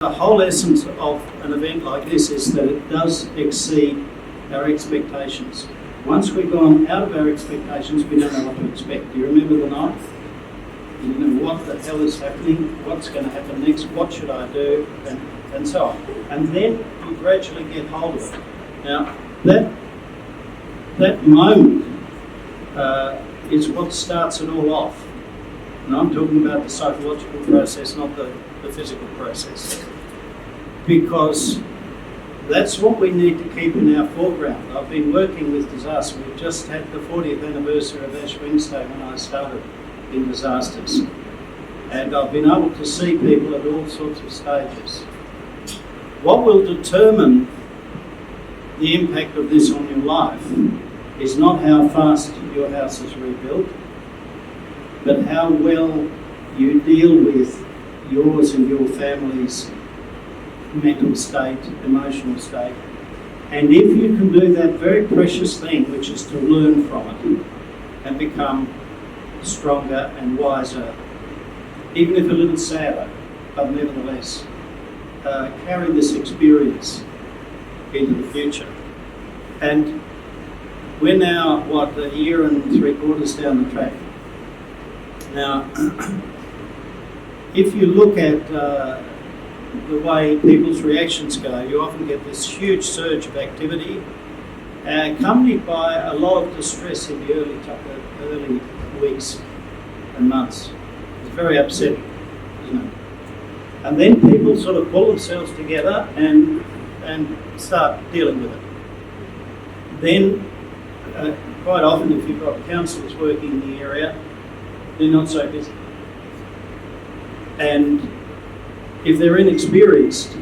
The whole essence of an event like this is that it does exceed our expectations. Once we've gone out of our expectations, we don't know what to expect. Do you remember the night? You know, what the hell is happening? What's going to happen next? What should I do? And so on. And then you gradually get hold of it. Now, that moment is what starts it all off. And I'm talking about the psychological process, not the physical process. Because that's what we need to keep in our foreground. I've been working with disaster. We've just had the 40th anniversary of Ash Wednesday when I started in disasters. And I've been able to see people at all sorts of stages. What will determine the impact of this on your life is not how fast your house is rebuilt, but how well you deal with yours and your family's mental state, emotional state. And if you can do that very precious thing, which is to learn from it and become stronger and wiser, even if a little sadder, but nevertheless, carry this experience into the future. And we're now, a year and 3/4 down the track. Now, if you look at the way people's reactions go, you often get this huge surge of activity, accompanied by a lot of distress in the early weeks and months. It's very upsetting, isn't it? And then people sort of pull themselves together and start dealing with it. Then, quite often, if you've got counsellors working in the area, they're not so busy. And if they're inexperienced,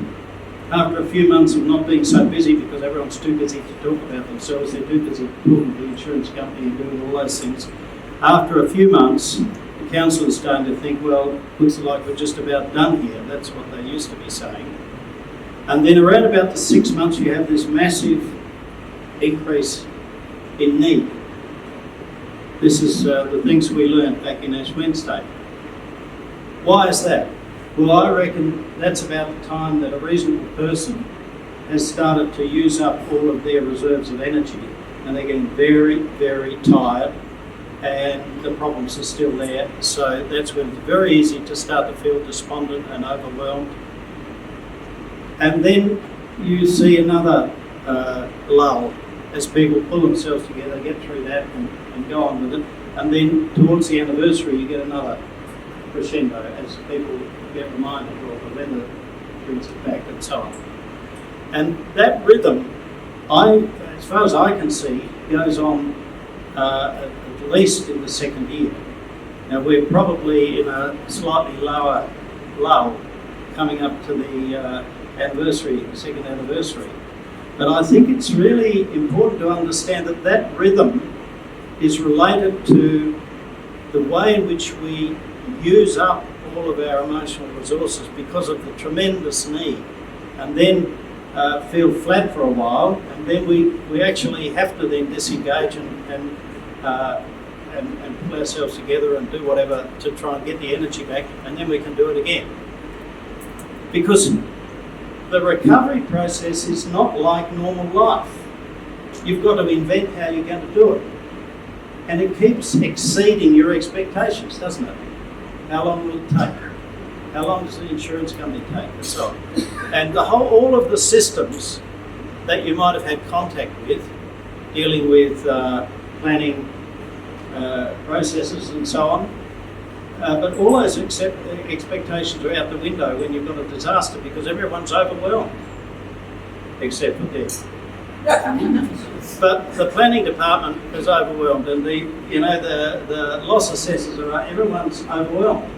after a few months of not being so busy because everyone's too busy to talk about themselves, they're too busy talking to the insurance company and doing all those things, after a few months, the counsellor's starting to think, well, looks like we're just about done here. That's what they used to be saying. And then around about the 6 months, you have this massive increase in need. This is the things we learned back in Ash Wednesday. Why is that? Well, I reckon that's about the time that a reasonable person has started to use up all of their reserves of energy, and they're getting very, very tired, and the problems are still there. So that's when it's very easy to start to feel despondent and overwhelmed. And then you see another lull as people pull themselves together, get through that and go on with it. And then towards the anniversary, you get another crescendo as people get reminded, well, the weather brings it back and so on. And that rhythm, as far as I can see, goes on at least in the second year. Now we're probably in a slightly lower lull coming up to the second anniversary. But I think it's really important to understand that that rhythm is related to the way in which we use up all of our emotional resources because of the tremendous need, and then feel flat for a while, and then we actually have to then disengage and pull ourselves together and do whatever to try and get the energy back, and then we can do it again. Because the recovery process is not like normal life. You've got to invent how you're going to do it. And it keeps exceeding your expectations, doesn't it? How long will it take? How long does the insurance company take? And so on. And all of the systems that you might have had contact with, dealing with planning processes and so on, but all those expectations are out the window when you've got a disaster because everyone's overwhelmed, except for death. But the planning department is overwhelmed, and the loss assessors everyone's overwhelmed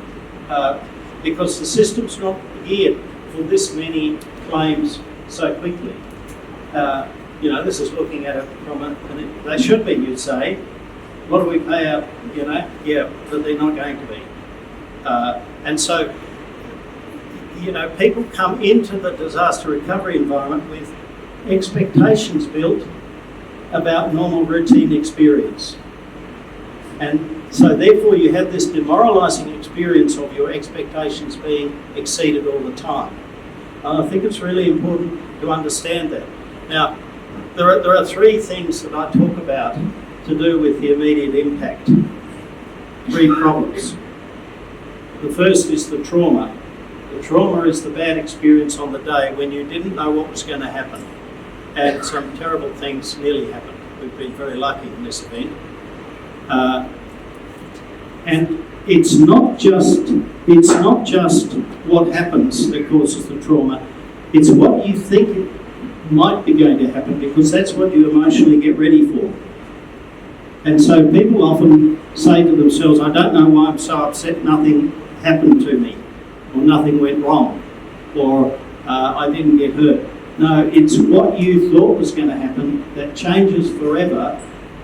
because the system's not geared for this many claims so quickly. This is looking at it from they should be, you'd say. What do we pay out? But they're not going to be. And so, people come into the disaster recovery environment with expectations built about normal routine experience. And so therefore you have this demoralising experience of your expectations being exceeded all the time. And I think it's really important to understand that. Now, there are three things that I talk about to do with the immediate impact. Three problems. The first is the trauma. The trauma is the bad experience on the day when you didn't know what was going to happen. And some terrible things nearly happened. We've been very lucky in this event. And it's not just what happens that causes the trauma. It's what you think might be going to happen, because that's what you emotionally get ready for. And so people often say to themselves, I don't know why I'm so upset, nothing happened to me, or nothing went wrong, or I didn't get hurt. No, it's what you thought was going to happen that changes forever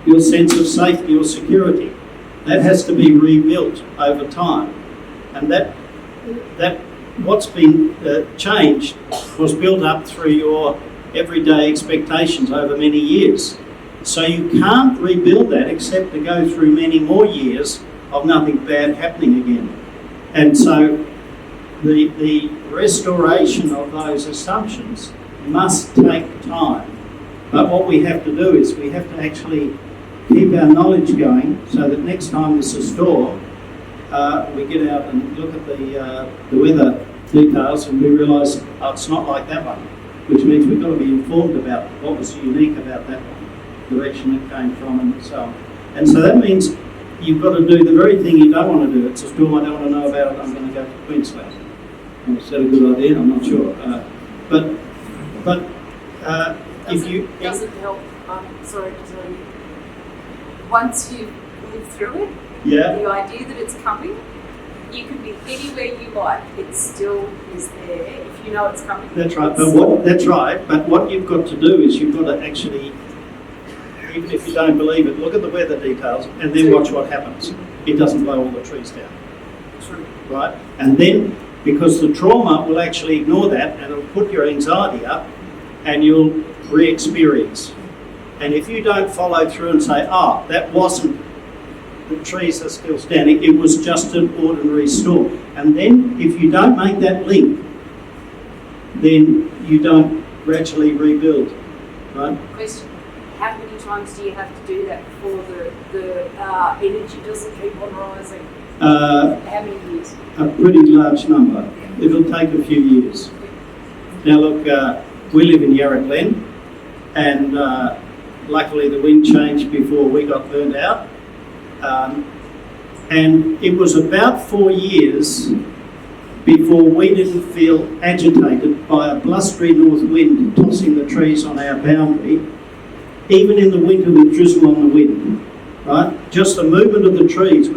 your sense of safety or security. That has to be rebuilt over time. And that what's been changed was built up through your everyday expectations over many years. So you can't rebuild that except to go through many more years of nothing bad happening again. And so the restoration of those assumptions must take time. But what we have to do is we have to actually keep our knowledge going so that next time there's a storm, we get out and look at the weather details and we realise, oh, it's not like that one, which means we've got to be informed about what was unique about that one, direction it came from, and so on. And so that means you've got to do the very thing you don't want to do. It's a storm, I don't want to know about it, I'm going to go to Queensland. Is that a good idea? I'm not sure. But if you... It doesn't help, sorry to tell you. Once you live through it, the idea that it's coming, you can be anywhere you like. It still is there if you know it's coming. That's right. But what you've got to do is you've got to actually, even if you don't believe it, look at the weather details and then watch what happens. It doesn't blow all the trees down. True. Right? And then, because the trauma will actually ignore that and it'll put your anxiety up and you'll re-experience. And if you don't follow through and say, oh, that wasn't, the trees are still standing, it was just an ordinary storm. And then if you don't make that link, then you don't gradually rebuild, right? Question, how many times do you have to do that before the energy doesn't keep on rising? How many years? A pretty large number. It'll take a few years. Now look, we live in Yarra Glen, and luckily the wind changed before we got burnt out. And it was about 4 years before we didn't feel agitated by a blustery north wind tossing the trees on our boundary, even in the winter with drizzle on the wind, right? Just a movement of the trees.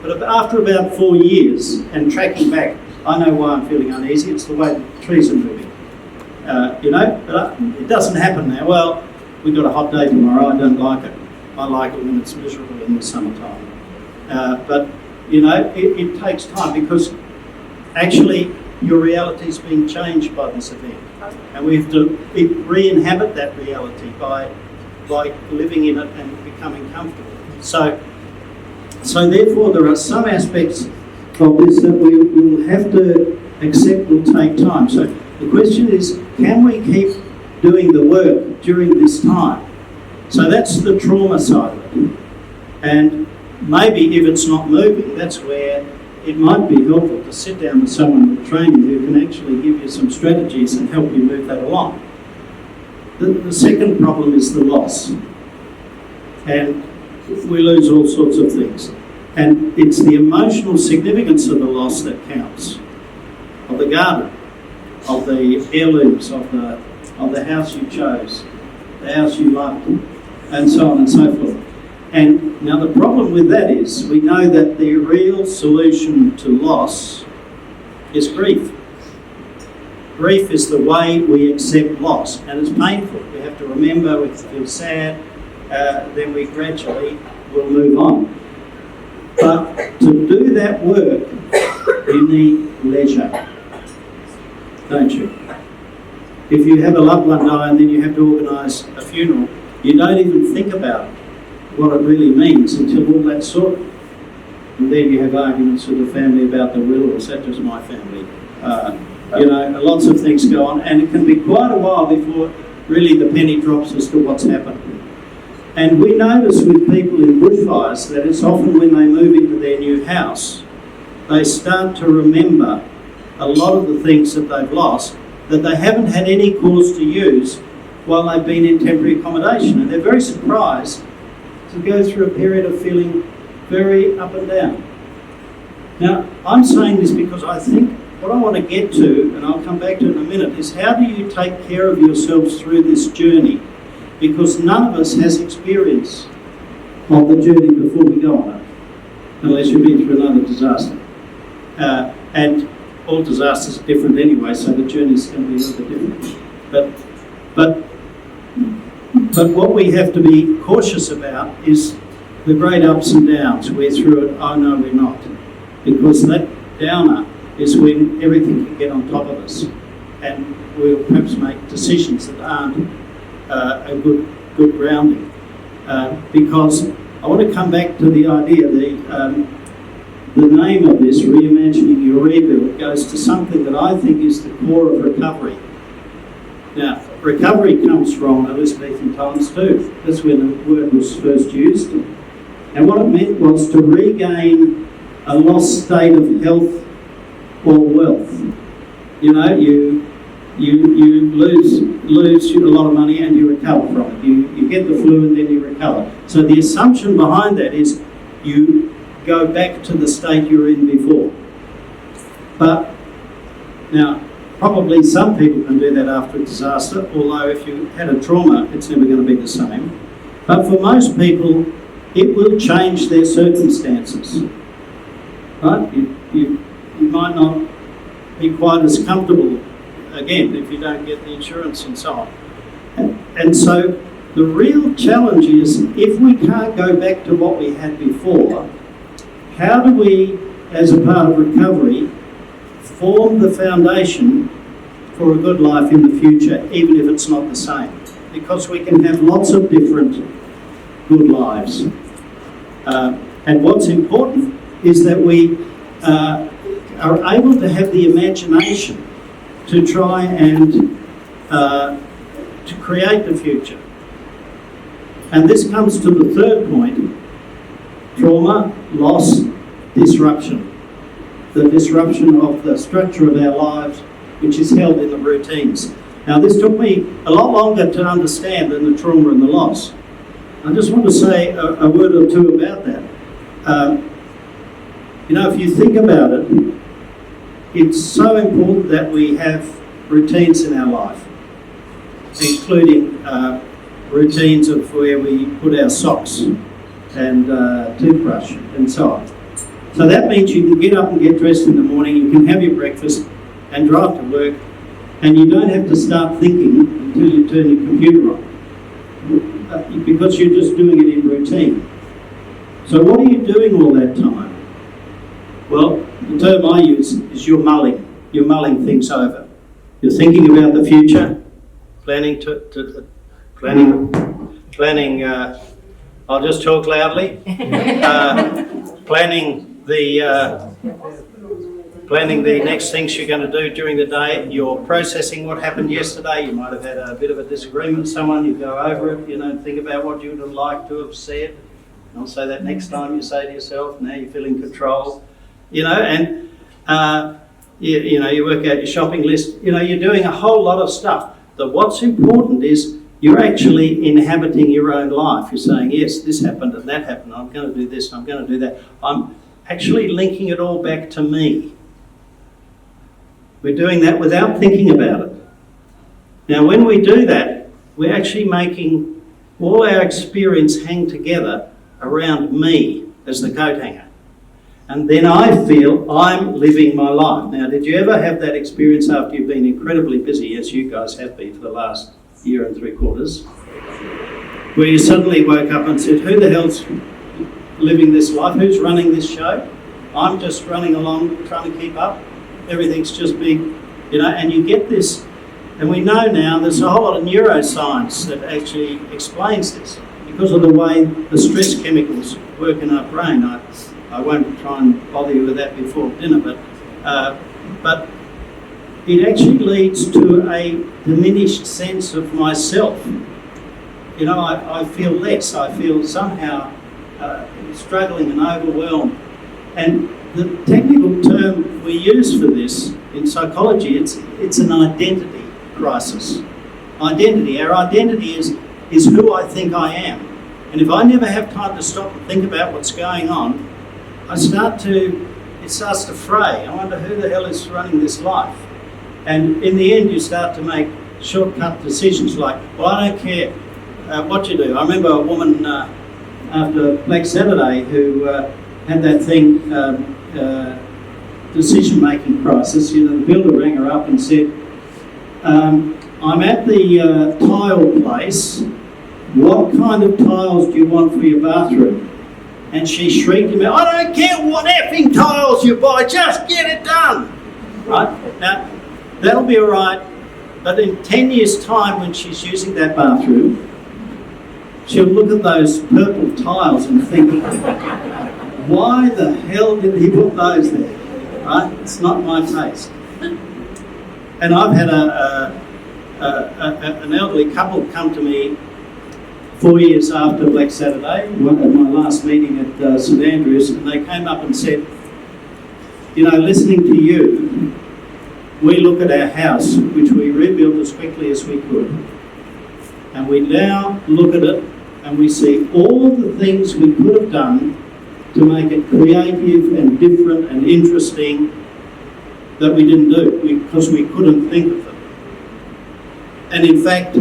But after about 4 years and tracking back, I know why I'm feeling uneasy. It's the way the trees are moving. But it doesn't happen now. Well, we've got a hot day tomorrow. I don't like it. I like it when it's miserable in the summertime. But it takes time, because actually your reality is being changed by this event. And we have to re-inhabit that reality by living in it and becoming comfortable. So therefore there are some aspects of this that we will have to accept will take time. So the question is, can we keep doing the work during this time? So that's the trauma side of it. And maybe if it's not moving, that's where it might be helpful to sit down with someone with training who can actually give you some strategies and help you move that along. The second problem is the loss. And we lose all sorts of things. And it's the emotional significance of the loss that counts. Of the garden, of the heirlooms, of the house you chose, the house you loved, and so on and so forth. And now the problem with that is we know that the real solution to loss is grief. Grief is the way we accept loss, and it's painful. We have to remember, we feel sad, then we gradually will move on. But to do that work, you need leisure, don't you? If you have a loved one die and then you have to organise a funeral, you don't even think about what it really means until all that's sorted. And then you have arguments with the family about the will, or is that just my family? Lots of things go on, and it can be quite a while before really the penny drops as to what's happened. And we notice with people in bushfires that it's often when they move into their new house, they start to remember a lot of the things that they've lost that they haven't had any cause to use while they've been in temporary accommodation. And they're very surprised to go through a period of feeling very up and down. Now, I'm saying this because I think what I want to get to, and I'll come back to it in a minute, is how do you take care of yourselves through this journey? Because none of us has experience of the journey before we go on it, unless you've been through another disaster. And all disasters are different anyway, so the journey's going to be a little bit different. But what we have to be cautious about is the great ups and downs. We're through it, oh no, we're not. Because that downer is when everything can get on top of us, and we'll perhaps make decisions that aren't a good grounding. Because I want to come back to the idea, the name of this, Reimagining Your Rebuild, goes to something that I think is the core of recovery. Now, recovery comes from Elizabethan times too. That's when the word was first used. And what it meant was to regain a lost state of health or wealth. You lose a lot of money and you recover from it. You get the flu and then you recover. So the assumption behind that is you go back to the state you were in before. But now, probably some people can do that after a disaster, although if you had a trauma, it's never going to be the same. But for most people, it will change their circumstances. Right? You might not be quite as comfortable again if you don't get the insurance and so on. And so the real challenge is, if we can't go back to what we had before, how do we, as a part of recovery, form the foundation for a good life in the future, even if it's not the same? Because we can have lots of different good lives. And what's important is that we are able to have the imagination to try and to create the future. And this comes to the third point: trauma, loss, disruption. The disruption of the structure of our lives, which is held in the routines. Now, this took me a lot longer to understand than the trauma and the loss. I just want to say a word or two about that. If you think about it, it's so important that we have routines in our life, including routines of where we put our socks and toothbrush and so on. So that means you can get up and get dressed in the morning, you can have your breakfast and drive to work, and you don't have to start thinking until you turn your computer on, because you're just doing it in routine. So what are you doing all that time? Well, the term I use is you're mulling. You're mulling things over. You're thinking about the future, planning. I'll just talk loudly. Planning the next things you're going to do during the day. You're processing what happened yesterday. You might have had a bit of a disagreement with someone. You go over it. Think about what you would have liked to have said. I'll say that next time. You say to yourself, now you feel in control. You work out your shopping list. You're doing a whole lot of stuff. But what's important is you're actually inhabiting your own life. You're saying, yes, this happened and that happened. I'm going to do this and I'm going to do that. I'm actually linking it all back to me. We're doing that without thinking about it. Now, when we do that, we're actually making all our experience hang together around me as the coat hanger. And then I feel I'm living my life. Now, did you ever have that experience after you've been incredibly busy, as you guys have been for the last year and 3/4, where you suddenly woke up and said, who the hell's living this life? Who's running this show? I'm just running along, trying to keep up. Everything's just big, and you get this. And we know now there's a whole lot of neuroscience that actually explains this because of the way the stress chemicals work in our brain. I won't try and bother you with that before dinner, but it actually leads to a diminished sense of myself. You know, I feel less. I feel somehow struggling and overwhelmed. And the technical term we use for this in psychology, it's an identity crisis. Identity. Our identity is who I think I am. And if I never have time to stop and think about what's going on, it starts to fray. I wonder who the hell is running this life. And in the end, you start to make shortcut decisions like, well, I don't care what you do. I remember a woman after Black Saturday who had that thing, decision-making crisis. You know, the builder rang her up and said, I'm at the tile place. What kind of tiles do you want for your bathroom? And she shrieked at me, I don't care what effing tiles you buy, just get it done. Right? Now, that'll be all right, but in 10 years' time when she's using that bathroom, she'll look at those purple tiles and think, why the hell did he put those there? Right? It's not my taste. And I've had an elderly couple come to me 4 years after Black Saturday, at my last meeting at St Andrews, and they came up and said, you know, listening to you, we look at our house, which we rebuilt as quickly as we could, and we now look at it and we see all the things we could have done to make it creative and different and interesting that we didn't do because we couldn't think of them. And in fact,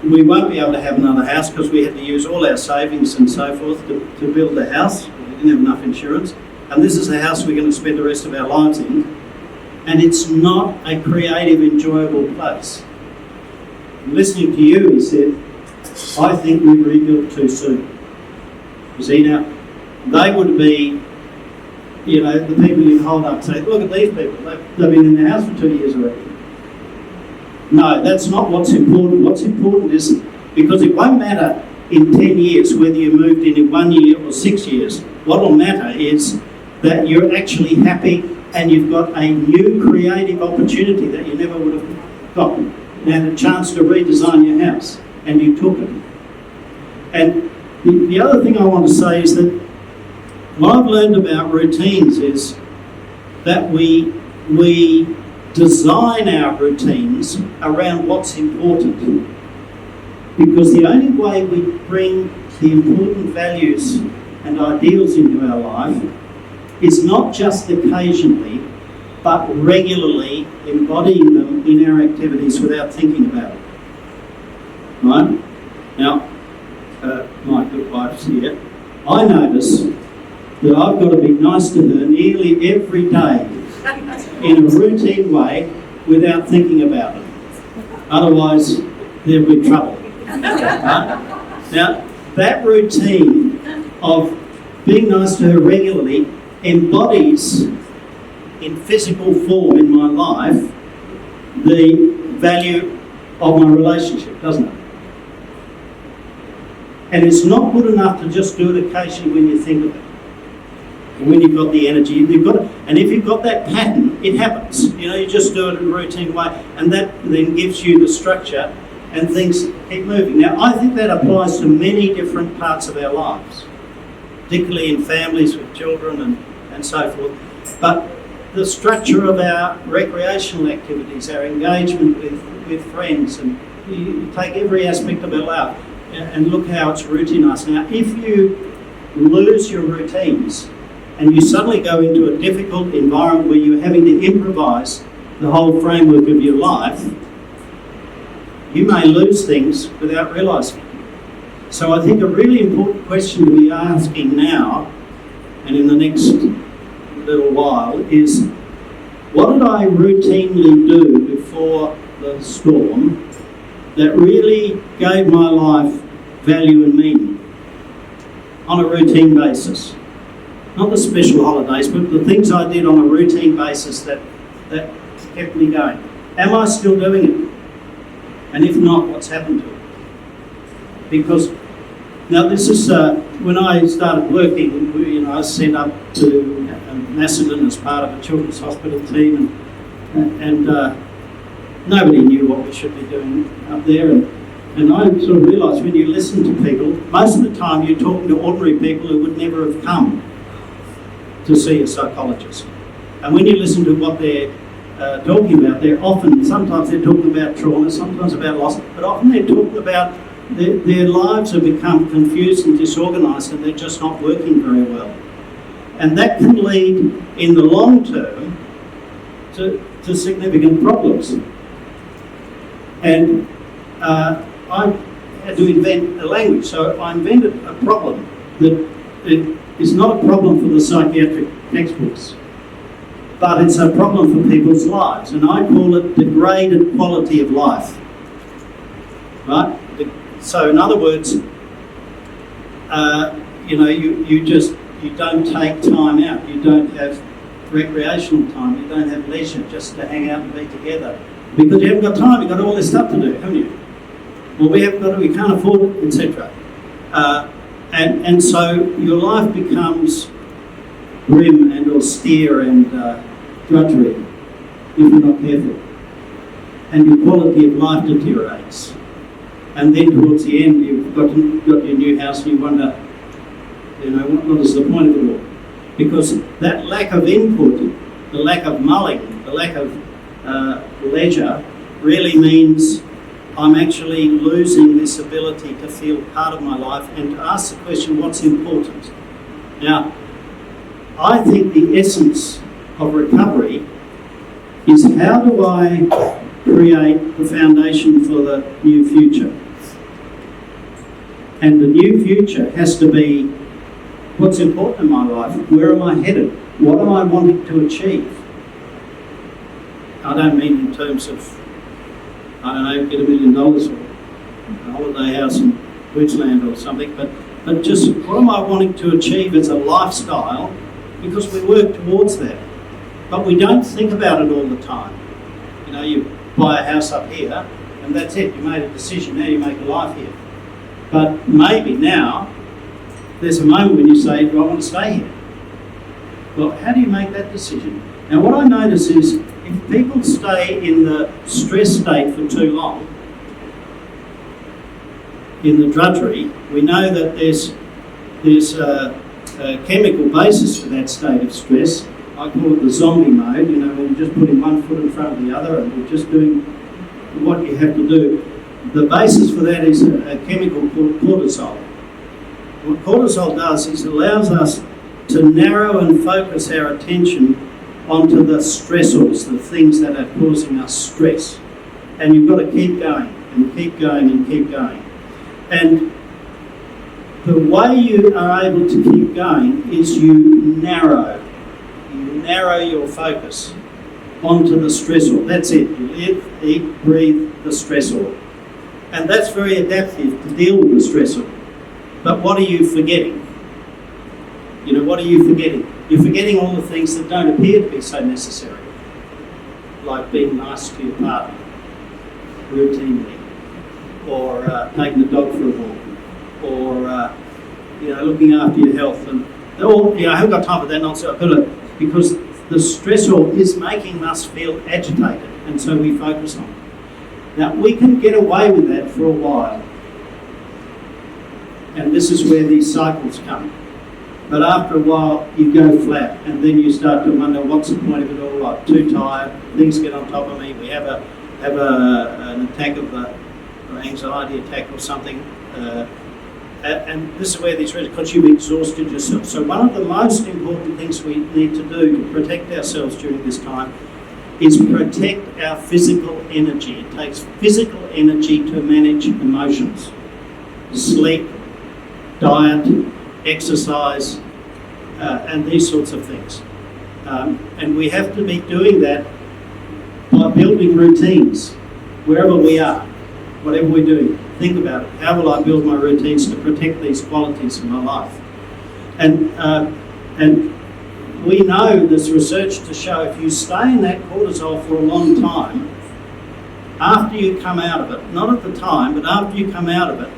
we won't be able to have another house because we had to use all our savings and so forth to build the house. We didn't have enough insurance. And this is the house we're going to spend the rest of our lives in. And it's not a creative, enjoyable place. Listening to you, he said, I think we rebuilt too soon. You see, now, they would be, you know, the people you hold up and say, look at these people, they've been in the house for 2 years already. No, that's not what's important. What's important is, because it won't matter in 10 years whether you moved in 1 year or 6 years. What will matter is that you're actually happy and you've got a new creative opportunity that you never would have got. You had a chance to redesign your house and you took it. And the other thing I want to say is that what I've learned about routines is that we design our routines around what's important. Because the only way we bring the important values and ideals into our life is not just occasionally, but regularly embodying them in our activities without thinking about it. Right? Now, my good wife's here. I notice that I've got to be nice to her nearly every day in a routine way without thinking about it. Otherwise, there'll be trouble. Right? Now, that routine of being nice to her regularly embodies in physical form in my life the value of my relationship, doesn't it? And it's not good enough to just do it occasionally when you think of it. And when you've got the energy, you've got it. And if you've got that pattern, it happens. You know, you just do it in a routine way, and that then gives you the structure and things keep moving. Now, I think that applies to many different parts of our lives, particularly in families with children and so forth. But the structure of our recreational activities, our engagement with friends, and you take every aspect of our life and look how it's routinized. Now, if you lose your routines and you suddenly go into a difficult environment where you're having to improvise the whole framework of your life, you may lose things without realising it. So I think a really important question to be asking now and in the next little while is, what did I routinely do before the storm that really gave my life value and meaning on a routine basis? Not the special holidays, but the things I did on a routine basis that kept me going. Am I still doing it? And if not, what's happened to it? Because now this is when I started working. I was sent up to Macedon as part of a children's hospital team, and nobody knew what we should be doing up there. And I sort of realised when you listen to people, most of the time you're talking to ordinary people who would never have come to see a psychologist. And when you listen to what they're talking about, sometimes they're talking about trauma, sometimes about loss, but often they're talking about their lives have become confused and disorganised and they're just not working very well. And that can lead, in the long term, to significant problems. And I had to invent a language, so I invented a problem that is not a problem for the psychiatric textbooks, but it's a problem for people's lives, and I call it degraded quality of life. Right? So, in other words, you don't take time out, you don't have recreational time, you don't have leisure just to hang out and be together. Because you haven't got time, you've got all this stuff to do, haven't you? Well, we can't afford it, etc. And so your life becomes grim and austere and drudgery if you're not careful. And your quality of life deteriorates. And then towards the end, you've got your new house and you wonder, what is the point of it all? Because that lack of input, the lack of mulling, the lack of leisure really means I'm actually losing this ability to feel part of my life and to ask the question, what's important? Now, I think the essence of recovery is how do I create the foundation for the new future? And the new future has to be what's important in my life. Where am I headed? What am I wanting to achieve? I don't mean in terms of, get $1 million or a holiday house in Queensland or something, but just what am I wanting to achieve as a lifestyle, because we work towards that. But we don't think about it all the time. You buy a house up here and that's it, you made a decision, now you make a life here. But maybe now there's a moment when you say, do I want to stay here? Well, how do you make that decision? Now what I notice is if people stay in the stress state for too long, in the drudgery, we know that there's a chemical basis for that state of stress. I call it the zombie mode, when you're just putting one foot in front of the other and you're just doing what you have to do. The basis for that is a chemical called cortisol. What cortisol does is it allows us to narrow and focus our attention onto the stressors, the things that are causing us stress. And you've got to keep going and keep going and keep going. And the way you are able to keep going is you narrow your focus onto the stressor. That's it. You live, eat, breathe the stressor. And that's very adaptive to deal with the stressor. But what are you forgetting? What are you forgetting? You're forgetting all the things that don't appear to be so necessary, like being nice to your partner routinely, or taking the dog for a walk, or looking after your health. And I haven't got time for that nonsense. Because the stressor is making us feel agitated, and so we focus on it. Now we can get away with that for a while, and this is where these cycles come. But after a while, you go flat, and then you start to wonder, what's the point of it all? I'm too tired. Things get on top of me. We have an attack of an anxiety attack or something, and this is where these because you've exhausted yourself. So one of the most important things we need to do to protect ourselves during this time is protect our physical energy. It takes physical energy to manage emotions. Sleep, diet, exercise, and these sorts of things. And we have to be doing that by building routines wherever we are, whatever we're doing. Think about it. How will I build my routines to protect these qualities in my life? And we know there's research to show if you stay in that cortisol for a long time, after you come out of it, not at the time, but after you come out of it,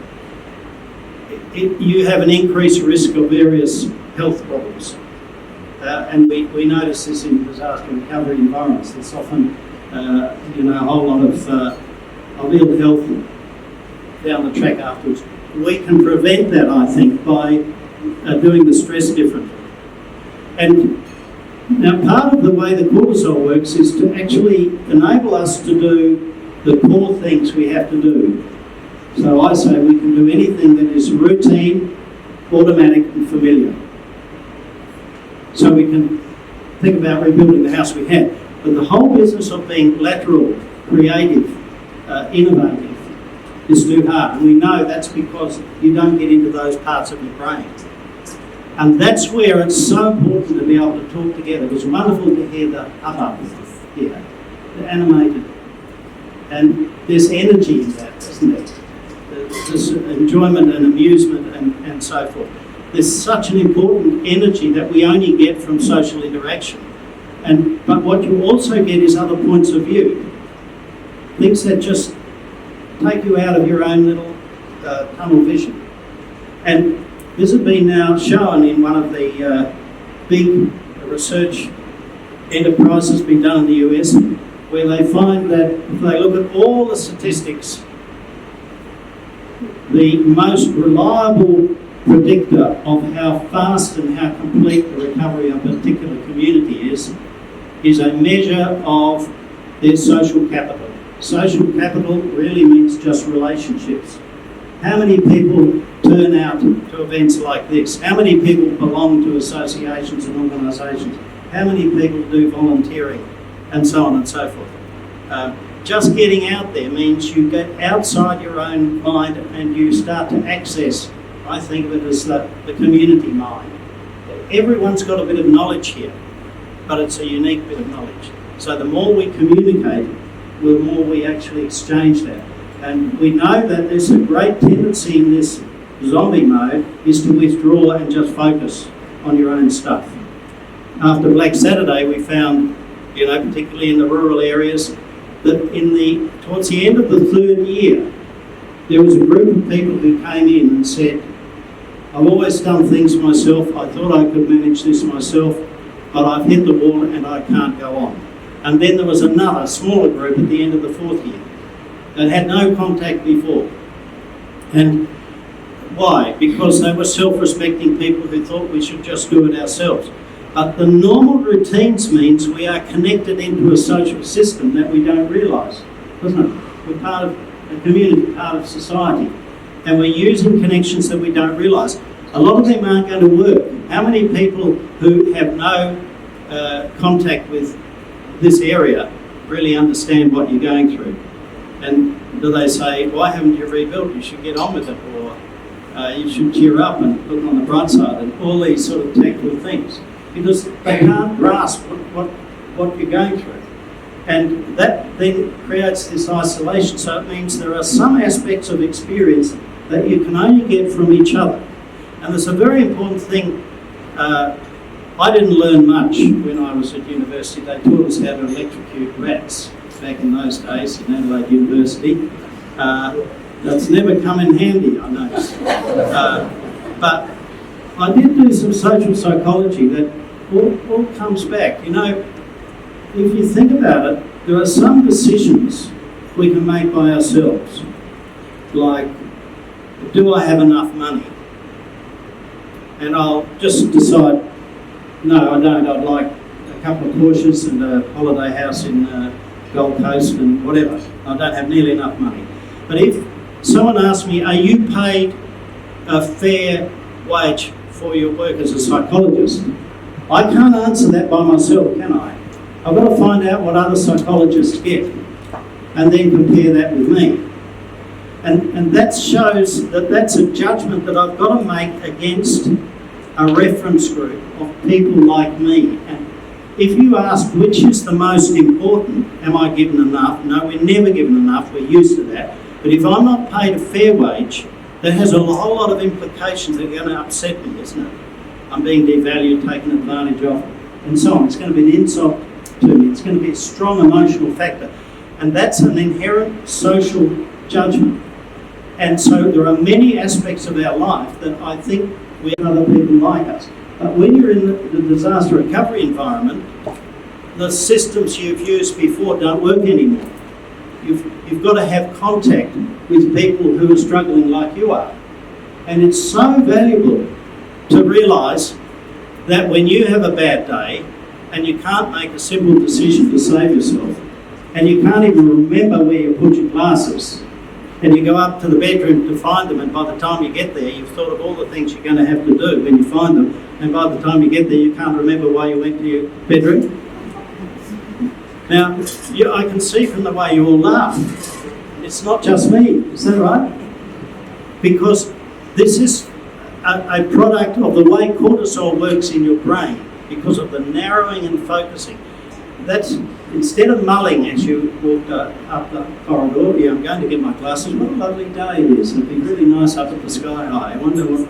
you have an increased risk of various health problems. and we notice this in disaster recovery environments. There's often, a whole lot of ill health down the track afterwards. We can prevent that, I think, by doing the stress differently. And now part of the way the cortisol works is to actually enable us to do the core things we have to do. So I say we can do anything that is routine, automatic and familiar. So we can think about rebuilding the house we had. But the whole business of being lateral, creative, innovative is too hard. And we know that's because you don't get into those parts of your brain. And that's where it's so important to be able to talk together. It was wonderful to hear the here, the animated. And there's energy in that, isn't it? There's enjoyment and amusement and so forth. There's such an important energy that we only get from social interaction. But what you also get is other points of view. Things that just take you out of your own little tunnel vision. And this has been now shown in one of the big research enterprises being done in the US, where they find that if they look at all the statistics, the most reliable predictor of how fast and how complete the recovery of a particular community is a measure of their social capital. Social capital really means just relationships. How many people turn out to events like this? How many people belong to associations and organisations? How many people do volunteering? And so on and so forth. Just getting out there means you get outside your own mind and you start to access, I think of it as the community mind. Everyone's got a bit of knowledge here, but it's a unique bit of knowledge. So the more we communicate, the more we actually exchange that. And we know that there's a great tendency in this zombie mode is to withdraw and just focus on your own stuff. After Black Saturday, we found, particularly in the rural areas, that towards the end of the third year, there was a group of people who came in and said, I've always done things myself, I thought I could manage this myself, but I've hit the wall and I can't go on. And then there was another smaller group at the end of the fourth year that had no contact before. And why? Because they were self-respecting people who thought we should just do it ourselves. But the normal routines means we are connected into a social system that we don't realise, doesn't it? We're part of a community, part of society, and we're using connections that we don't realise. A lot of them aren't going to work. How many people who have no contact with this area really understand what you're going through? And do they say, why haven't you rebuilt? You should get on with it, or you should cheer up and look on the bright side, and all these sort of tactful things. Because they can't grasp what you're going through. And that then creates this isolation. So it means there are some aspects of experience that you can only get from each other. And there's a very important thing. I didn't learn much when I was at university. They taught us how to electrocute rats back in those days in Adelaide University. That's never come in handy, I noticed. But I did do some social psychology that all comes back. If you think about it, there are some decisions we can make by ourselves. Like, do I have enough money? And I'll just decide, no, I don't. I'd like a couple of Porsches and a holiday house in Gold Coast and whatever. I don't have nearly enough money. But if someone asks me, are you paid a fair wage for your work as a psychologist? I can't answer that by myself, can I? I've got to find out what other psychologists get and then compare that with me. And that shows that that's a judgment that I've got to make against a reference group of people like me. And if you ask which is the most important, am I given enough? No, we're never given enough, we're used to that. But if I'm not paid a fair wage, that has a whole lot of implications that are going to upset me, isn't it? I'm being devalued, taken advantage of, and so on. It's going to be an insult to me. It's going to be a strong emotional factor. And that's an inherent social judgment. And so there are many aspects of our life that I think we have other people like us. But when you're in the disaster recovery environment, the systems you've used before don't work anymore. You've got to have contact with people who are struggling like you are. And it's so valuable to realise that when you have a bad day and you can't make a simple decision to save yourself, and you can't even remember where you put your glasses, and you go up to the bedroom to find them, and by the time you get there, you've thought of all the things you're going to have to do when you find them, and by the time you get there, you can't remember why you went to your bedroom. Now, I can see from the way you all laugh, it's not just me, is that right? Because this is a product of the way cortisol works in your brain, because of the narrowing and focusing. That's, instead of mulling as you walked up the corridor, yeah, I'm going to get my glasses, what a lovely day it is, it'd be really nice up at the sky high, I wonder what,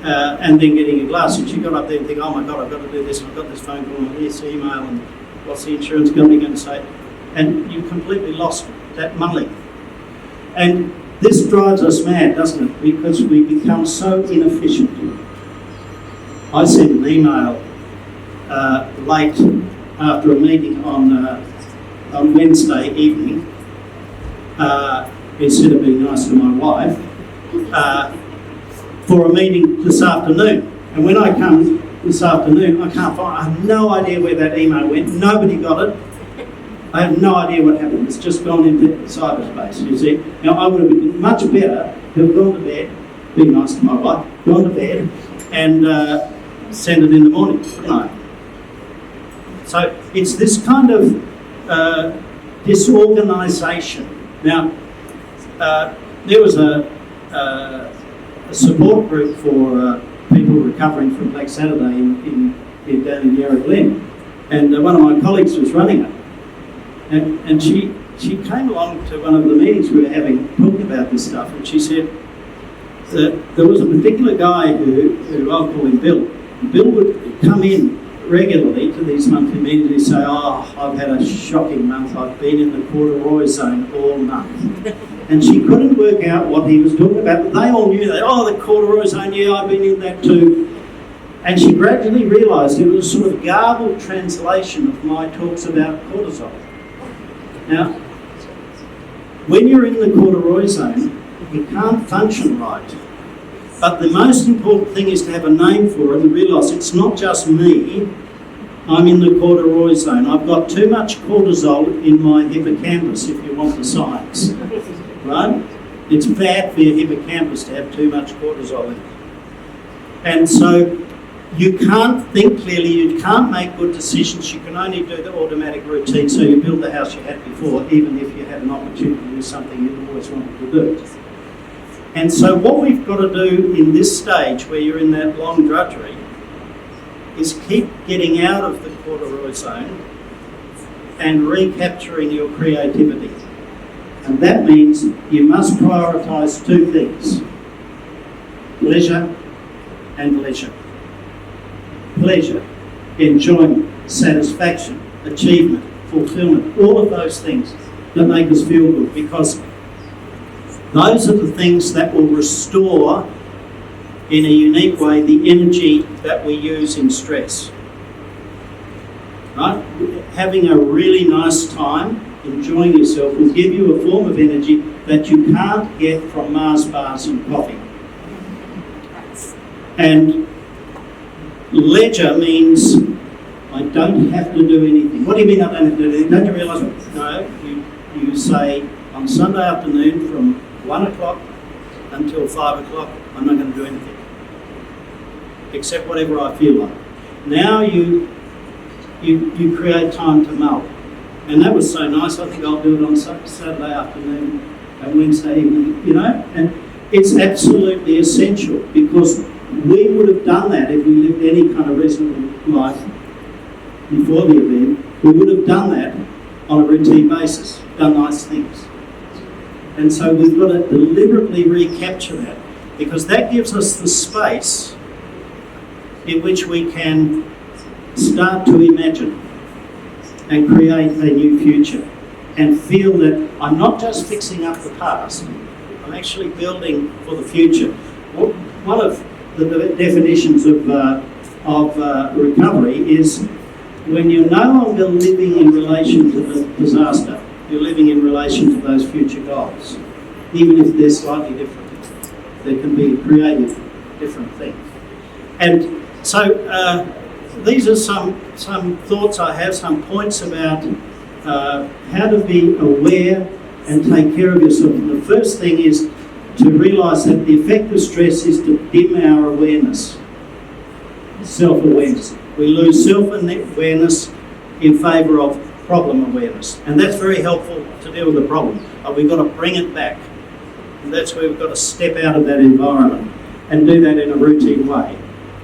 and then getting your glasses, you got up there and think, oh my God, I've got to do this, I've got this phone call, and this email, and what's the insurance company going to say? And you completely lost that mulling. And this drives us mad, doesn't it? Because we become so inefficient. I sent an email late after a meeting on Wednesday evening, instead of being nice to my wife, for a meeting this afternoon. And when I come this afternoon, I have no idea where that email went. Nobody got it. I have no idea what happened. It's just gone into cyberspace, you see. Now, I would have been much better to have gone to bed, being nice to my wife, gone to bed and send it in the morning, wouldn't I? So it's this kind of disorganisation. Now, there was a support group for people recovering from Black Saturday down in Yarra Glen, and one of my colleagues was running it. And she came along to one of the meetings we were having, talking about this stuff, and she said that there was a particular guy who I'll call him Bill. Bill would come in regularly to these monthly meetings and say, oh, I've had a shocking month, I've been in the corduroy zone all month. And she couldn't work out what he was talking about, but they all knew that, oh, the corduroy zone, yeah, I've been in that too. And she gradually realised it was a sort of garbled translation of my talks about cortisol. Now, when you're in the corduroy zone, you can't function right. But the most important thing is to have a name for it and realise it's not just me, I'm in the corduroy zone. I've got too much cortisol in my hippocampus, if you want the science. Right? It's bad for your hippocampus to have too much cortisol in it. And so you can't think clearly, you can't make good decisions, you can only do the automatic routine, so you build the house you had before, even if you had an opportunity to do something you always wanted to do. And so what we've got to do in this stage, where you're in that long drudgery, is keep getting out of the corduroy zone and recapturing your creativity. And that means you must prioritise two things: pleasure and leisure. Pleasure, enjoyment, satisfaction, achievement, fulfillment, all of those things that make us feel good, because those are the things that will restore in a unique way the energy that we use in stress. Right? Having a really nice time, enjoying yourself, will give you a form of energy that you can't get from Mars bars and coffee. And leisure means I don't have to do anything. What do you mean I don't have to do anything? Don't you realise? No, you say on Sunday afternoon from 1 o'clock until 5 o'clock, I'm not going to do anything except whatever I feel like. Now you create time to mull. And that was so nice. I think I'll do it on Saturday afternoon and Wednesday evening, and it's absolutely essential, because we would have done that if we lived any kind of reasonable life before the event. We would have done that on a routine basis, done nice things. And so we've got to deliberately recapture that, because that gives us the space in which we can start to imagine and create a new future and feel that I'm not just fixing up the past, I'm actually building for the future. One of the definitions of recovery is when you're no longer living in relation to the disaster, you're living in relation to those future goals, even if they're slightly different. There can be creative, different things. And so these are some thoughts I have, some points about how to be aware and take care of yourself. And the first thing is to realise that the effect of stress is to dim our awareness, self-awareness. We lose self-awareness in favour of problem awareness. And that's very helpful to deal with the problem. But we've got to bring it back. And that's where we've got to step out of that environment and do that in a routine way.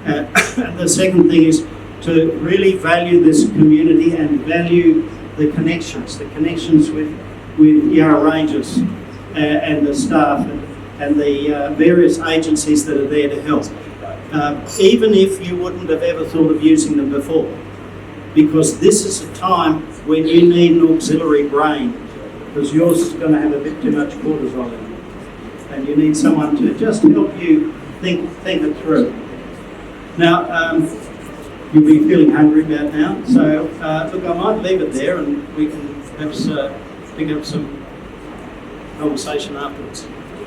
And the second thing is to really value this community and value the connections with Yarra Rangers and the staff and the various agencies that are there to help. Even if you wouldn't have ever thought of using them before, because this is a time when you need an auxiliary brain, because yours is going to have a bit too much cortisol in it, and you need someone to just help you think it through. Now, you'll be feeling hungry about now, so look, I might leave it there and we can perhaps pick up some conversation afterwards.